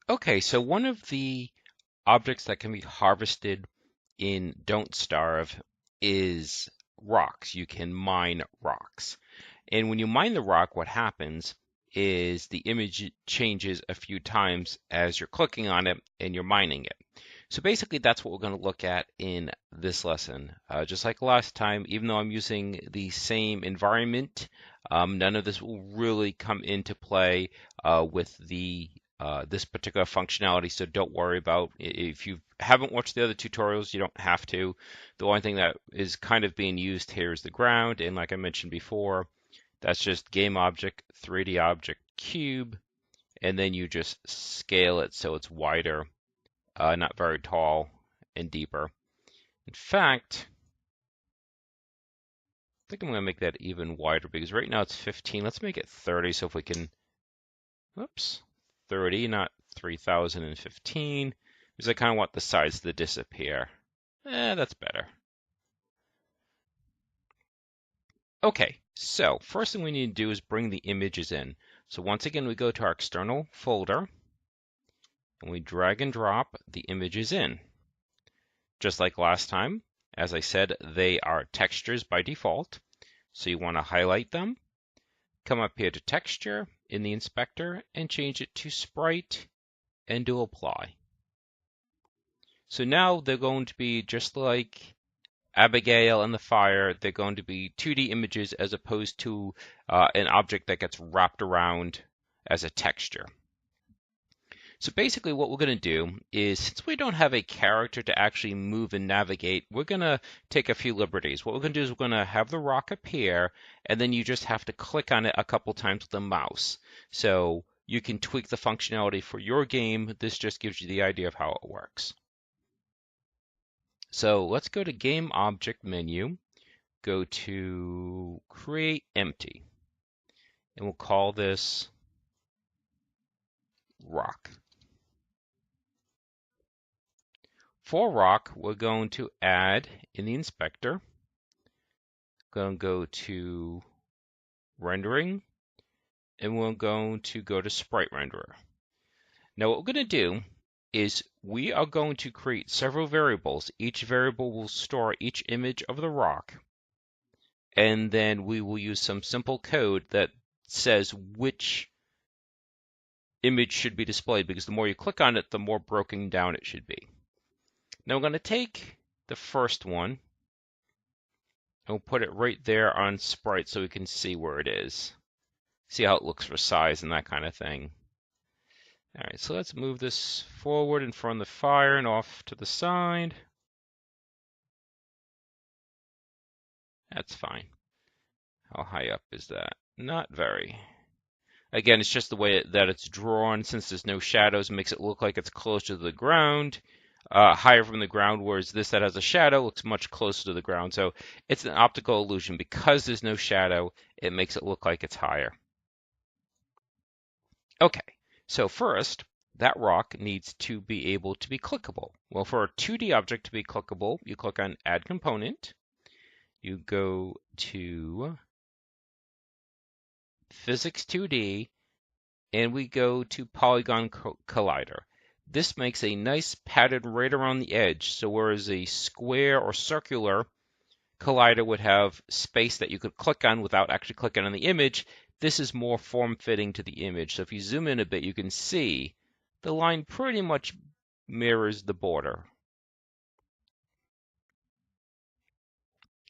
Okay, so one of the objects that can be harvested in Don't Starve is rocks. You can mine rocks. And when you mine the rock, what happens is the image changes a few times as you're clicking on it and you're mining it. So basically, that's what we're going to look at in this lesson. Just like last time, even though I'm using the same environment, none of this will really come into play with the this particular functionality. So don't worry about if you haven't watched the other tutorials, you don't have to. The only thing that is kind of being used here is the ground, and like I mentioned before, that's just game object, 3D object, cube, and then you just scale it so it's wider, not very tall and deeper. In fact, I think I'm going to make that even wider because right now it's 15. Let's make it 30 so if we can, whoops, 30, not 3015, because I kind of want the sides to disappear. That's better. Okay, so first thing we need to do is bring the images in. So once again, we go to our external folder and we drag and drop the images in. Just like last time, as I said, they are textures by default. So you want to highlight them, come up here to texture in the inspector and change it to Sprite and do apply. So now they're going to be just like Abigail and the fire. They're going to be 2D images as opposed to an object that gets wrapped around as a texture. So basically what we're going to do is, since we don't have a character to actually move and navigate, we're going to take a few liberties. What we're going to do is we're going to have the rock appear, and then you just have to click on it a couple times with the mouse. So you can tweak the functionality for your game. This just gives you the idea of how it works. So let's go to Game Object menu, go to Create Empty, and we'll call this Rock. For rock, we're going to add in the inspector. Going to go to rendering, and we're going to go to sprite renderer. Now what we're going to do is we are going to create several variables. Each variable will store each image of the rock, and then we will use some simple code that says which image should be displayed, because the more you click on it, the more broken down it should be. Now we're going to take the first one and we'll put it right there on Sprite so we can see where it is. See how it looks for size and that kind of thing. All right, so let's move this forward in front of the fire and off to the side. That's fine. How high up is that? Not very. Again, it's just the way that it's drawn. Since there's no shadows, it makes it look like it's closer to the ground. Higher from the ground, whereas this that has a shadow looks much closer to the ground. So it's an optical illusion. Because there's no shadow, it makes it look like it's higher. Okay, so first, that rock needs to be able to be clickable. Well, for a 2D object to be clickable, you click on Add Component. You go to Physics 2D, and we go to Polygon Collider. This makes a nice pattern right around the edge. So whereas a square or circular collider would have space that you could click on without actually clicking on the image, this is more form-fitting to the image. So if you zoom in a bit, you can see the line pretty much mirrors the border.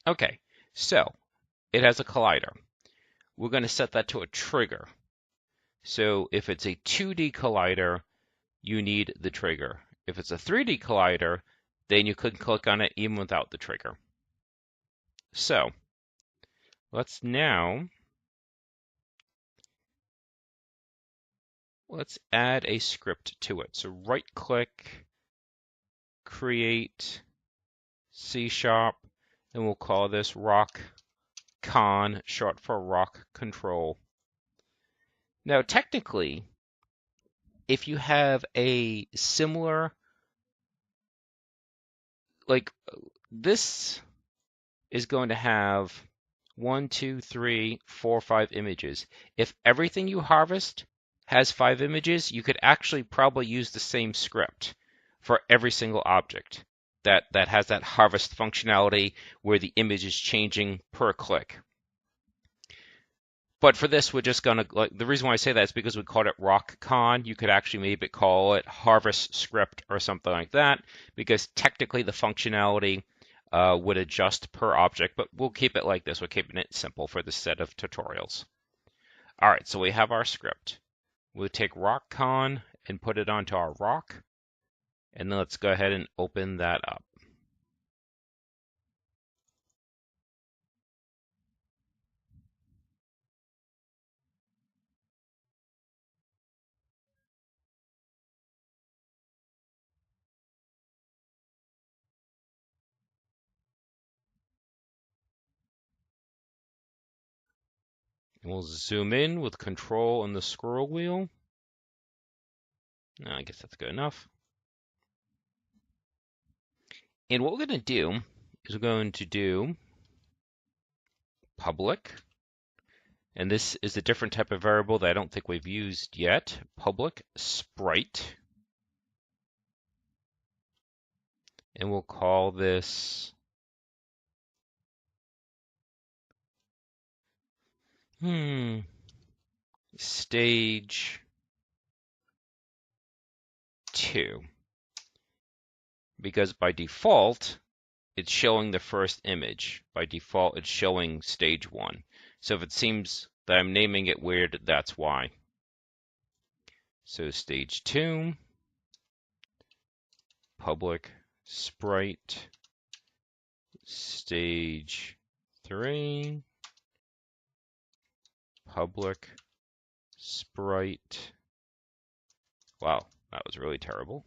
Okay, so it has a collider. We're going to set that to a trigger. So if it's a 2D collider, you need the trigger. If it's a 3D collider, then you could click on it even without the trigger. So let's add a script to it. So right click, create C#, and we'll call this rock con, short for rock control. Now technically, if you have a similar, like this is going to have 1, 2, 3, 4, 5 images. If everything you harvest has 5 images, you could actually probably use the same script for every single object that has that harvest functionality where the image is changing per click. But for this, we're just going to, like, the reason why I say that is because we called it RockCon. You could actually maybe call it harvest script or something like that, because technically the functionality would adjust per object, but we'll keep it like this. We're keeping it simple for this set of tutorials. All right, so we have our script. We'll take RockCon and put it onto our rock, and then let's go ahead and open that up. And we'll zoom in with Control and the scroll wheel. I guess that's good enough. And what we're going to do is we're going to do public. And this is a different type of variable that I don't think we've used yet. Public Sprite. And we'll call this stage 2. Because by default, it's showing the first image. By default, it's showing stage 1. So if it seems that I'm naming it weird, that's why. So stage 2, public Sprite, stage 3, public Sprite. Wow, that was really terrible.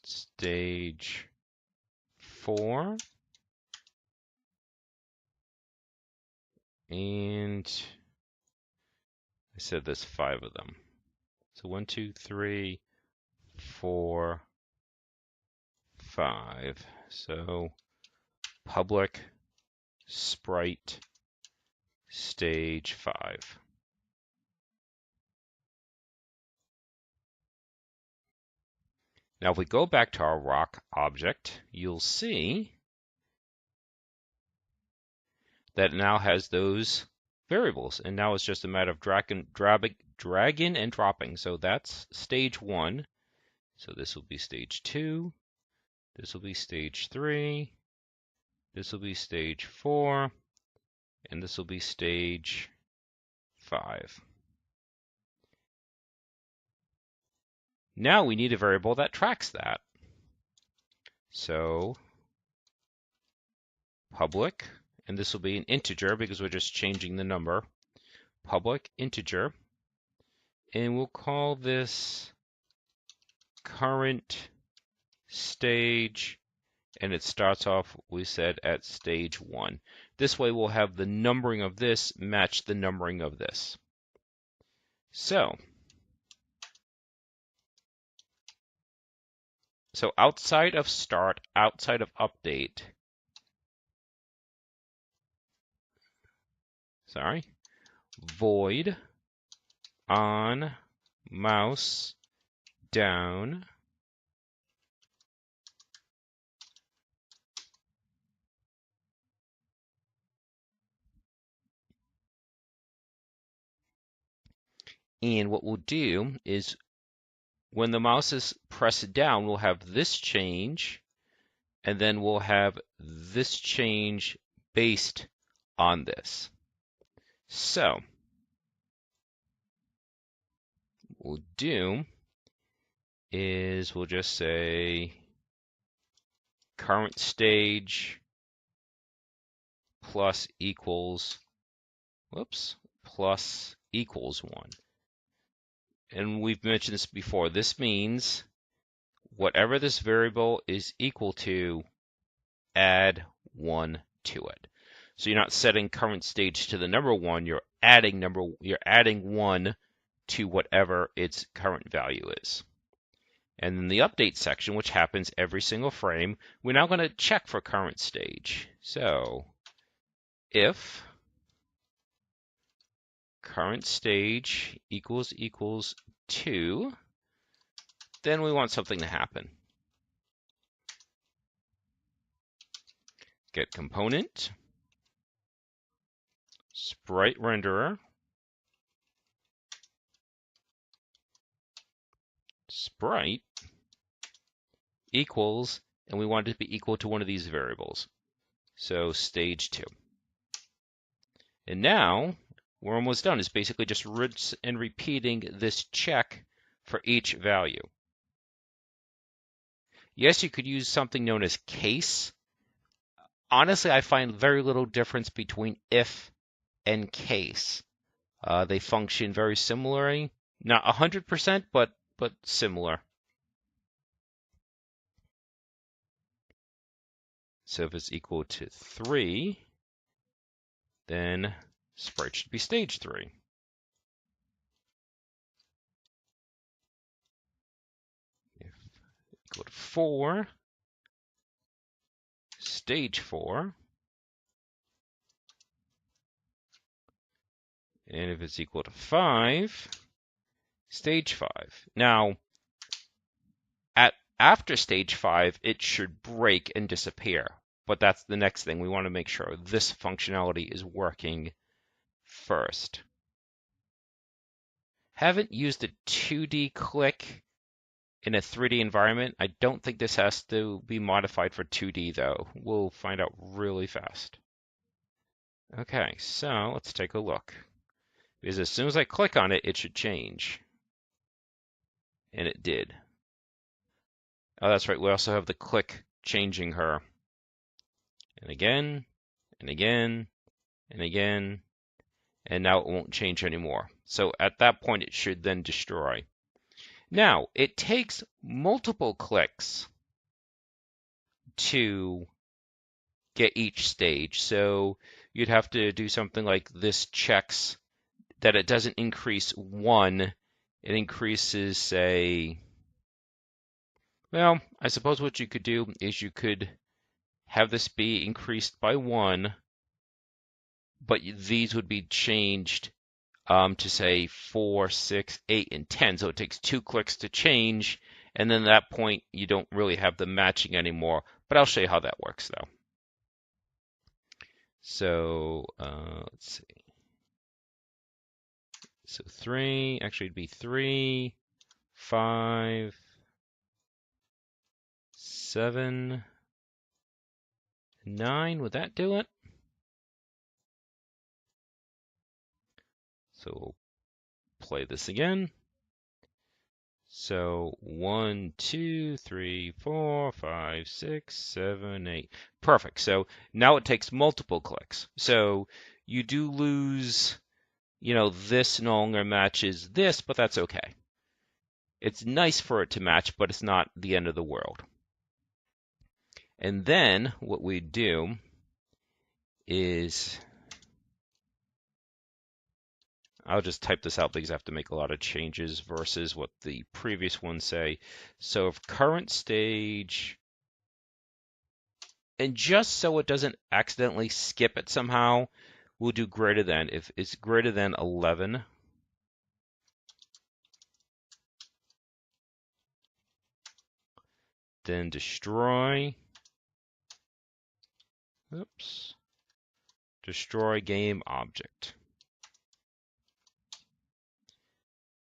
Stage 4. And I said there's 5 of them. So 1, 2, 3, 4, 5. So public Sprite stage 5. Now if we go back to our rock object, you'll see that it now has those variables, and now it's just a matter of dragging and dropping. So that's stage 1. So this will be stage 2. This will be stage 3. This will be stage 4. And this will be stage 5. Now we need a variable that tracks that. So public, and this will be an integer because we're just changing the number, public integer, and we'll call this current stage, and it starts off, we said, at stage 1. This way we'll have the numbering of this match the numbering of this. So outside of start, outside of update, void on mouse down and what we'll do is when the mouse is pressed down, we'll have this change, and then we'll have this change based on this. So what we'll do is we'll just say current stage plus equals 1. And we've mentioned this before. This means whatever this variable is equal to, add 1 to it. So you're not setting current stage to the number 1, you're adding 1 to whatever its current value is. And in the update section, which happens every single frame, we're now going to check for current stage. So if current stage equals 2, then we want something to happen. Get component, sprite renderer, sprite equals, and we want it to be equal to one of these variables. So stage 2. And now we're almost done. It's basically just rinse and repeating this check for each value. Yes, you could use something known as case. Honestly, I find very little difference between if and case. They function very similarly. Not 100%, but similar. So if it's equal to 3, then Sprite should be stage 3. If equal to 4, stage 4. And if it's equal to 5, stage 5. Now, after stage 5, it should break and disappear. But that's the next thing. We want to make sure this functionality is working first. Haven't used a 2D click in a 3D environment. I don't think this has to be modified for 2D though. We'll find out really fast. Okay, so let's take a look. Because as soon as I click on it, it should change. And it did. Oh, that's right. We also have the click changing her. And again, and again, and again. And now it won't change anymore. So at that point, it should then destroy. Now, it takes multiple clicks to get each stage. So you'd have to do something like this checks that it doesn't increase 1. It increases, say, well, I suppose what you could do is you could have this be increased by 1, but these would be changed to say 4, 6, 8, and 10. So it takes 2 clicks to change, and then at that point you don't really have the matching anymore. But I'll show you how that works though. So let's see. So 3, actually it'd be 3, 5, 7, 9. Would that do it? So we'll play this again. So 1, 2, 3, 4, 5, 6, 7, 8. Perfect. So now it takes multiple clicks. So you do lose, this no longer matches this, but that's okay. It's nice for it to match, but it's not the end of the world. And then what we do is, I'll just type this out because I have to make a lot of changes versus what the previous ones say. So if current stage, and just so it doesn't accidentally skip it somehow, we'll do greater than. If it's greater than 11, then destroy. Oops. Destroy game object.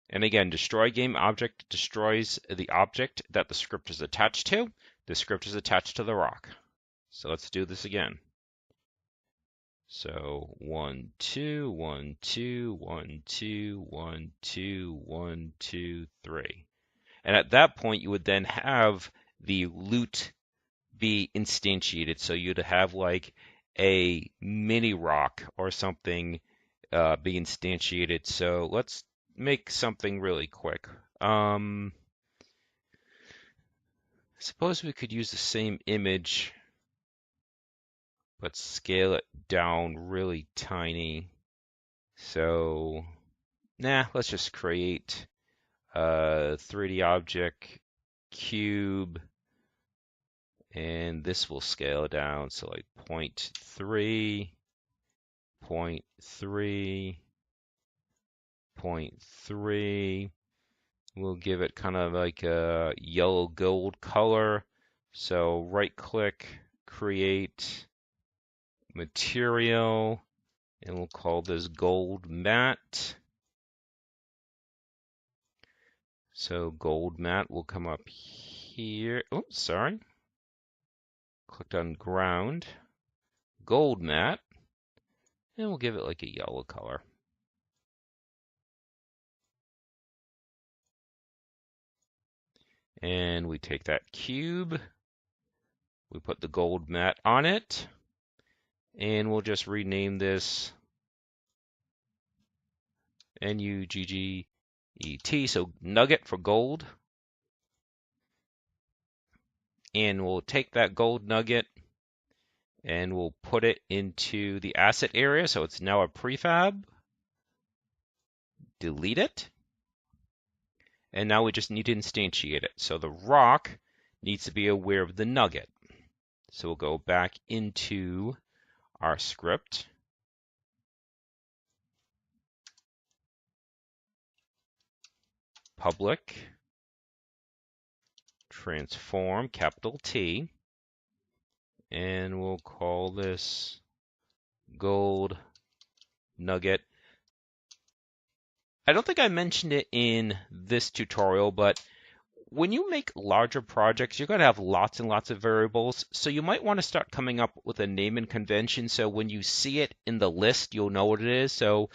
And again, destroy game object destroys the object that the script is attached to. The script is attached to the rock. So let's do this again. So 1, 2, 1, 2, 1, 2, 1, 2, 1, 2, 3. And at that point, you would then have the loot be instantiated. So you'd have like a mini rock or something be instantiated. So let's make something really quick. Suppose we could use the same image, but scale it down really tiny. So, let's just create a 3D object cube, and this will scale down, so like 0.3, 0.3, 0.3. We'll give it kind of like a yellow gold color. So right click, create material, and we'll call this gold matte. So gold matte will come up here. Oops, sorry. Clicked on ground, gold matte, and we'll give it like a yellow color. And we take that cube, we put the gold matte on it, and we'll just rename this NUGGET, so nugget for gold. And we'll take that gold nugget and we'll put it into the asset area, so it's now a prefab. Delete it. And now we just need to instantiate it. So the rock needs to be aware of the nugget. So we'll go back into our script. Public transform, capital T, and we'll call this gold nugget. I don't think I mentioned it in this tutorial, but when you make larger projects, you're going to have lots and lots of variables. So you might want to start coming up with a naming convention. So when you see it in the list, you'll know what it is. So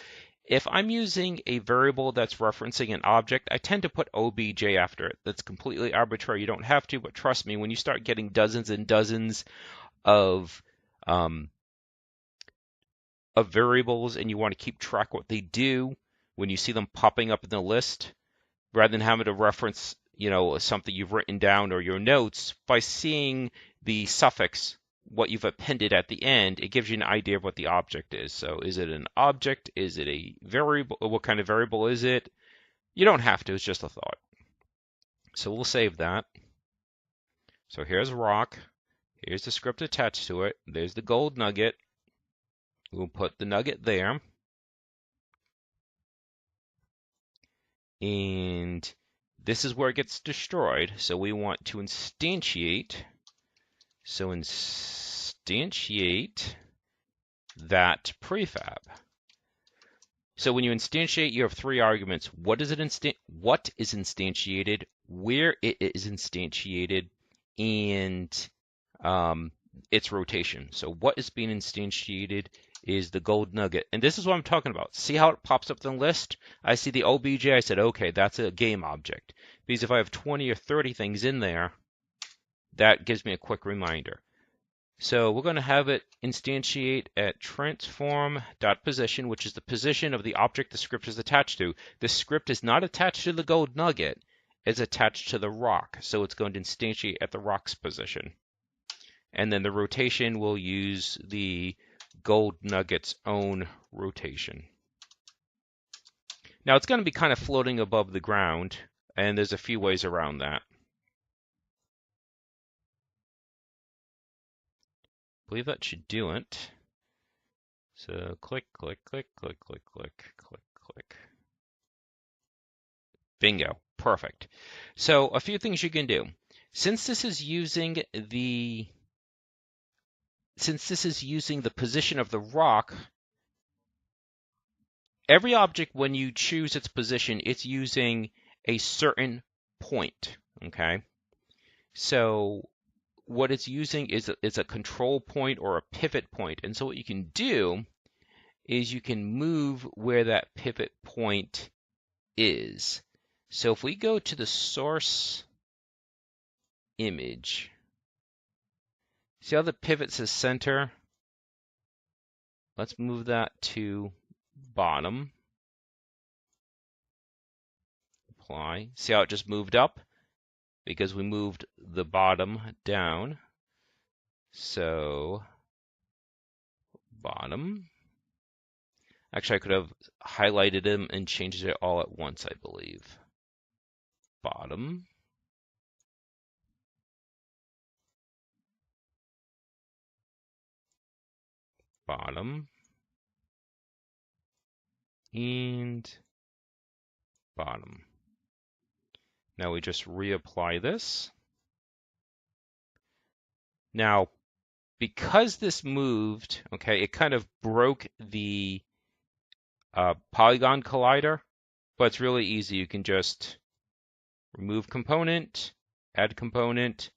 if I'm using a variable that's referencing an object, I tend to put obj after it. That's completely arbitrary. You don't have to, but trust me, when you start getting dozens and dozens of variables and you want to keep track what they do, when you see them popping up in the list, rather than having to reference, something you've written down or your notes, by seeing the suffix, what you've appended at the end, it gives you an idea of what the object is. So is it an object? Is it a variable? What kind of variable is it? You don't have to, it's just a thought. So we'll save that. So here's rock. Here's the script attached to it. There's the gold nugget. We'll put the nugget there. And this is where it gets destroyed. So we want to instantiate. So instantiate that prefab. So when you instantiate, you have three arguments. What is instantiated, where it is instantiated, and its rotation. So what is being instantiated is the gold nugget. And this is what I'm talking about. See how it pops up in the list? I see the OBJ. I said, okay, that's a game object. Because if I have 20 or 30 things in there, that gives me a quick reminder. So we're going to have it instantiate at transform.position, which is the position of the object the script is attached to. The script is not attached to the gold nugget. It's attached to the rock. So it's going to instantiate at the rock's position. And then the rotation will use the gold nugget's own rotation. Now it's going to be kind of floating above the ground, and there's a few ways around that. I believe that should do it. So click, click, click, click, click, click, click, click. Bingo. Perfect. So a few things you can do. Since this is using the position of the rock, every object, when you choose its position, it's using a certain point, okay? So what it's using is a control point or a pivot point. And so what you can do is you can move where that pivot point is. So if we go to the source image, see how the pivot says center? Let's move that to bottom. Apply. See how it just moved up? Because we moved the bottom down. So bottom. Actually, I could have highlighted them and changed it all at once, I believe. Bottom. bottom, and bottom. Now we just reapply this. Now, because this moved, okay, it kind of broke the polygon collider, but it's really easy. You can just remove component, add component,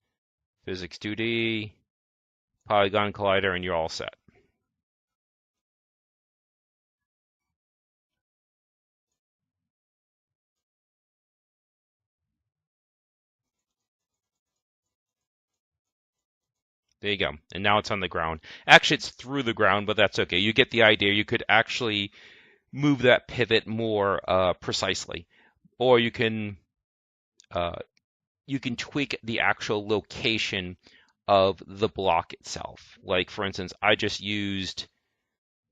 physics 2D, polygon collider, and you're all set. There you go. And now it's on the ground. Actually, it's through the ground, but that's okay. You get the idea. You could actually move that pivot more precisely, or you can tweak the actual location of the block itself. Like for instance, I just used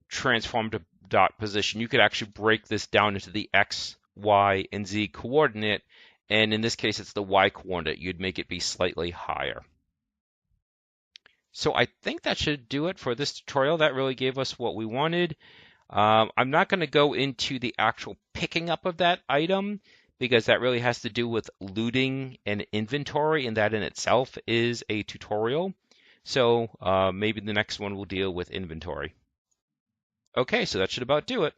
transform to dot position. You could actually break this down into the X, Y, and Z coordinate, and in this case, it's the Y coordinate. You'd make it be slightly higher. So I think that should do it for this tutorial. That really gave us what we wanted. I'm not going to go into the actual picking up of that item because that really has to do with looting and inventory, and that in itself is a tutorial. So maybe the next one will deal with inventory. Okay, so that should about do it.